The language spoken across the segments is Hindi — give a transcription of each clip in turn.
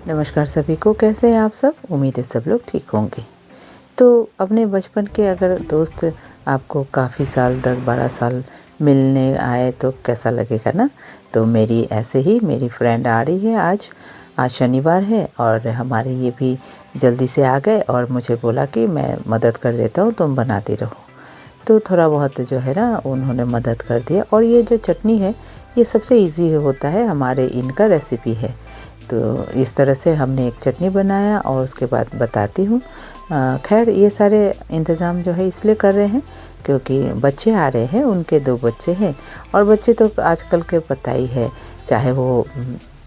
नमस्कार सभी को, कैसे हैं आप सब। उम्मीद है सब लोग ठीक होंगे। तो अपने बचपन के अगर दोस्त आपको काफ़ी साल 10-12 साल मिलने आए तो कैसा लगेगा ना। तो मेरी ऐसे ही मेरी फ्रेंड आ रही है आज शनिवार है और हमारे ये भी जल्दी से आ गए और मुझे बोला कि मैं मदद कर देता हूँ, तुम बनाती रहो। तो थोड़ा बहुत जो है ना उन्होंने मदद कर दिया। और ये जो चटनी है ये सबसे इजी होता है, हमारे इनका रेसिपी है। तो इस तरह से हमने एक चटनी बनाया और उसके बाद बताती हूँ। खैर ये सारे इंतज़ाम जो है इसलिए कर रहे हैं क्योंकि बच्चे आ रहे हैं, उनके 2 बच्चे हैं। और बच्चे तो आजकल के पता ही है, चाहे वो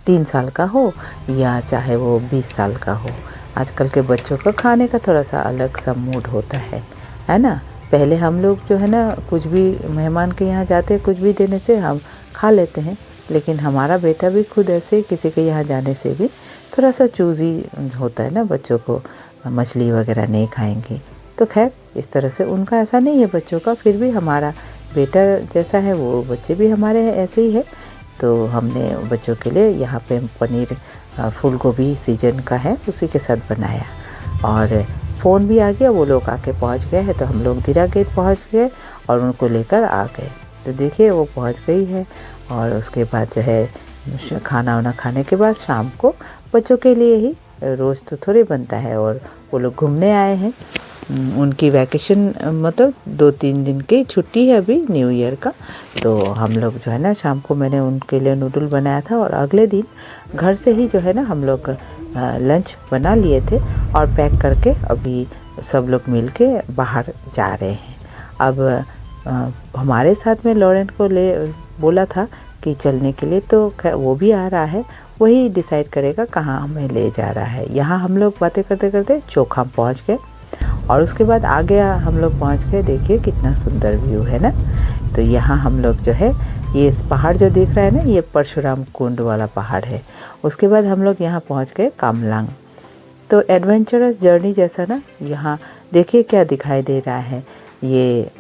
3 साल का हो या चाहे वो 20 साल का हो, आजकल के बच्चों का खाने का थोड़ा सा अलग सा मूड होता है ना। पहले हम लोग जो है ना कुछ भी मेहमान के यहाँ जाते कुछ भी देने से हम खा लेते हैं, लेकिन हमारा बेटा भी खुद ऐसे किसी के यहाँ जाने से भी थोड़ा सा चूज़ी होता है ना, बच्चों को मछली वगैरह नहीं खाएंगे। तो खैर इस तरह से उनका ऐसा नहीं है बच्चों का, फिर भी हमारा बेटा जैसा है वो बच्चे भी हमारे ऐसे ही है। तो हमने बच्चों के लिए यहाँ पे पनीर फूल गोभी सीजन का है उसी के साथ बनाया। और फ़ोन भी आ गया, वो लोग आके पहुँच गए हैं, तो हम लोग धीरा गेट पहुँच गए और उनको लेकर आ गए। तो देखिए वो पहुँच गई है। और उसके बाद जो है खाना वाना खाने के बाद शाम को बच्चों के लिए ही, रोज़ तो थोड़ी बनता है, और वो लोग घूमने आए हैं। उनकी वैकेशन मतलब 2-3 दिन की छुट्टी है अभी न्यू ईयर का। तो हम लोग जो है ना शाम को मैंने उनके लिए नूडल बनाया था और अगले दिन घर से ही जो है ना हम लोग लंच बना लिए थे और पैक करके अभी सब लोग मिल के बाहर जा रहे हैं। अब हमारे साथ में लॉरेंट को ले बोला था कि चलने के लिए, तो वो भी आ रहा है, वही डिसाइड करेगा कहाँ हमें ले जा रहा है। यहाँ हम लोग बातें करते करते चोखम पहुँच गए और उसके बाद आगे हम लोग पहुँच गए। देखिए कितना सुंदर व्यू है ना। तो यहाँ हम लोग जो है ये पहाड़ जो दिख रहा है ना, ये परशुराम कुंड वाला पहाड़ है। उसके बाद हम लोग यहाँ पहुँच गए कामलांग। तो एडवेंचरस जर्नी जैसा ना, यहाँ देखिए क्या दिखाई दे रहा है, ये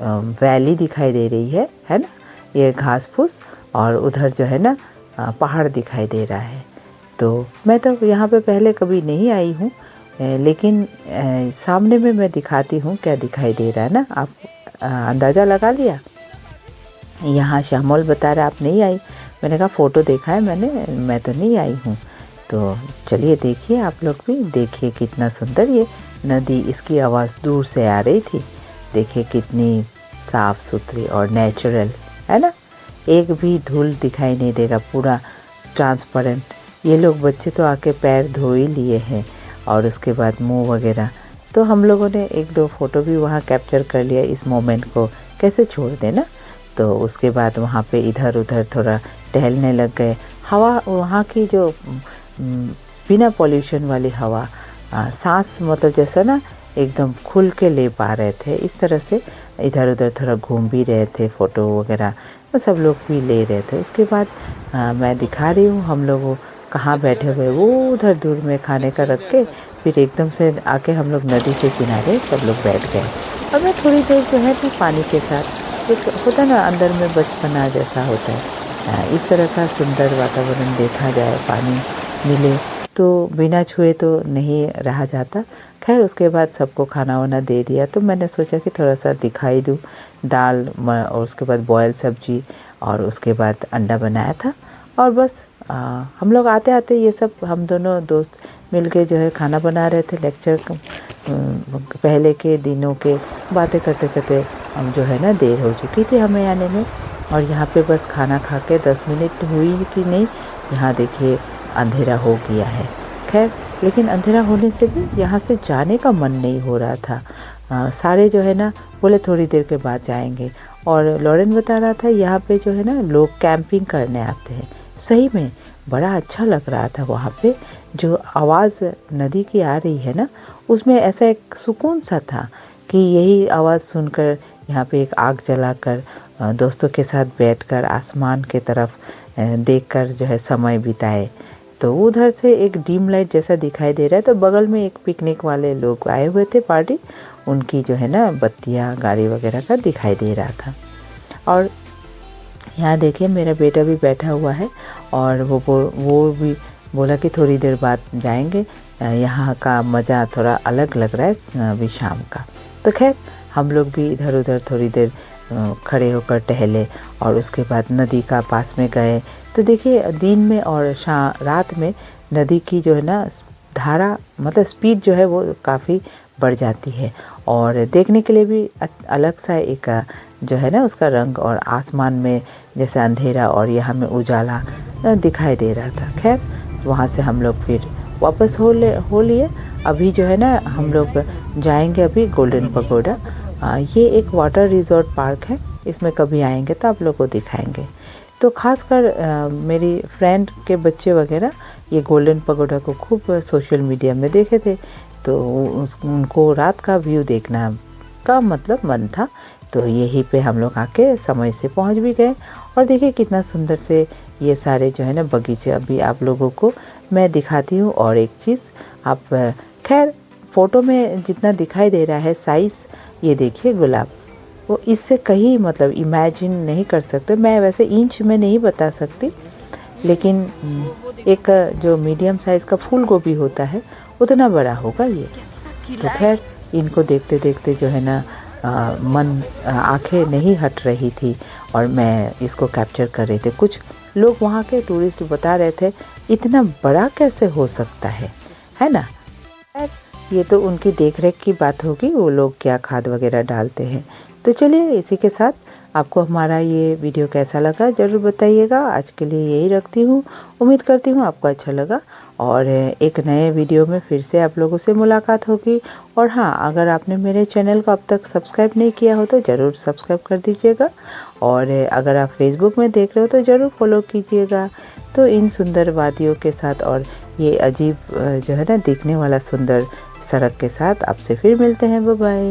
वैली दिखाई दे रही है ना, ये घास फूस, और उधर जो है ना पहाड़ दिखाई दे रहा है। तो मैं तो यहाँ पे पहले कभी नहीं आई हूँ, लेकिन सामने में मैं दिखाती हूँ क्या दिखाई दे रहा है ना। आप अंदाज़ा लगा लिया। यहाँ श्यामोल बता रहा आप नहीं आई, मैंने कहा फ़ोटो देखा है मैंने, मैं तो नहीं आई हूँ। तो चलिए देखिए, आप लोग भी देखिए कितना सुंदर ये नदी, इसकी आवाज़ दूर से आ रही थी। देखिए कितनी साफ़ सुथरी और नेचुरल है ना, एक भी धूल दिखाई नहीं देगा, पूरा ट्रांसपेरेंट। ये लोग बच्चे तो आके पैर धो ही लिए हैं और उसके बाद मुंह वगैरह। तो हम लोगों ने 1-2 फ़ोटो भी वहाँ कैप्चर कर लिया, इस मोमेंट को कैसे छोड़ देना। तो उसके बाद वहाँ पे इधर उधर थोड़ा टहलने लग गए। हवा वहाँ की जो बिना पॉल्यूशन वाली हवा, सांस मतलब जैसा ना एकदम खुल के ले पा रहे थे, इस तरह से इधर उधर थोड़ा घूम भी रहे थे, फ़ोटो वगैरह तो सब लोग भी ले रहे थे। उसके बाद मैं दिखा रही हूँ हम लोग कहाँ बैठे हुए, वो उधर दूर में खाने का रख के फिर एकदम से आके हम लोग नदी के किनारे सब लोग बैठ गए। और मैं थोड़ी देर जो है ना पानी के साथ, एक होता ना अंदर में बचपना जैसा होता है, इस तरह का सुंदर वातावरण देखा जाए, पानी मिले तो बिना छुए तो नहीं रहा जाता। खैर उसके बाद सबको खाना वाना दे दिया, तो मैंने सोचा कि थोड़ा सा दिखाई दूँ। दाल और उसके बाद बॉयल सब्जी और उसके बाद अंडा बनाया था। और बस हम लोग आते आते ये सब हम दोनों दोस्त मिलके जो है खाना बना रहे थे। लेक्चर पहले के दिनों के बातें करते करते हम जो है ना देर हो चुकी थी हमें आने में। और यहाँ पे बस खाना खा के 10 मिनट हुई कि नहीं, यहाँ देखिए अंधेरा हो गया है। खैर लेकिन अंधेरा होने से भी यहाँ से जाने का मन नहीं हो रहा था। सारे जो है ना बोले थोड़ी देर के बाद जाएंगे। और लॉरेन बता रहा था यहाँ पे जो है ना लोग कैंपिंग करने आते हैं। सही में बड़ा अच्छा लग रहा था वहाँ पे, जो आवाज़ नदी की आ रही है ना, उसमें ऐसा एक सुकून सा था कि यही आवाज़ सुनकर यहाँ पे एक आग जलाकर दोस्तों के साथ बैठकर आसमान के तरफ देखकर जो है समय बिताए। तो उधर से एक डीम लाइट जैसा दिखाई दे रहा है, तो बगल में एक पिकनिक वाले लोग आए हुए थे पार्टी, उनकी जो है ना बत्तियाँ गाड़ी वगैरह का दिखाई दे रहा था। और यहाँ देखिए मेरा बेटा भी बैठा हुआ है और वो भी बोला कि थोड़ी देर बाद जाएंगे, यहाँ का मज़ा थोड़ा अलग लग रहा है अभी शाम का। तो खैर हम लोग भी इधर उधर थोड़ी देर खड़े होकर टहले और उसके बाद नदी का पास में गए। तो देखिए दिन में और रात में नदी की जो है ना धारा मतलब स्पीड जो है वो काफ़ी बढ़ जाती है और देखने के लिए भी अलग सा एक जो है ना उसका रंग और आसमान में जैसे अंधेरा और यहाँ में उजाला दिखाई दे रहा था। खैर वहाँ से हम लोग फिर वापस हो लिए। अभी जो है ना हम लोग जाएंगे अभी गोल्डन पगोडा। ये एक वाटर रिजॉर्ट पार्क है, इसमें कभी आएंगे तो आप लोग को दिखाएंगे। तो खासकर मेरी फ्रेंड के बच्चे वगैरह ये गोल्डन पगोडा को खूब सोशल मीडिया में देखे थे, तो उनको रात का व्यू देखना का मतलब मन था। तो यहीं पे हम लोग आके समय से पहुंच भी गए और देखिए कितना सुंदर से ये सारे जो है ना बगीचे अभी आप लोगों को मैं दिखाती हूँ। और एक चीज़ आप खैर फ़ोटो में जितना दिखाई दे रहा है साइज़, ये देखिए गुलाब, वो इससे कहीं मतलब इमेजिन नहीं कर सकते। मैं वैसे इंच में नहीं बता सकती, लेकिन एक जो मीडियम साइज़ का फूल गोभी होता है उतना बड़ा होगा ये। तो खैर इनको देखते देखते जो है ना मन आंखें नहीं हट रही थी और मैं इसको कैप्चर कर रही थी। कुछ लोग वहाँ के टूरिस्ट बता रहे थे इतना बड़ा कैसे हो सकता है ना। ये तो उनकी देखरेख की बात होगी, वो लोग क्या खाद वगैरह डालते हैं। तो चलिए इसी के साथ आपको हमारा ये वीडियो कैसा लगा ज़रूर बताइएगा। आज के लिए यही रखती हूँ, उम्मीद करती हूँ आपको अच्छा लगा और एक नए वीडियो में फिर से आप लोगों से मुलाकात होगी। और हाँ, अगर आपने मेरे चैनल को अब तक सब्सक्राइब नहीं किया हो तो ज़रूर सब्सक्राइब कर दीजिएगा और अगर आप फेसबुक में देख रहे हो तो ज़रूर फॉलो कीजिएगा। तो इन सुंदर वादियों के साथ और ये अजीब जो है ना दिखने वाला सुंदर सड़क के साथ आपसे फिर मिलते हैं। Bye bye.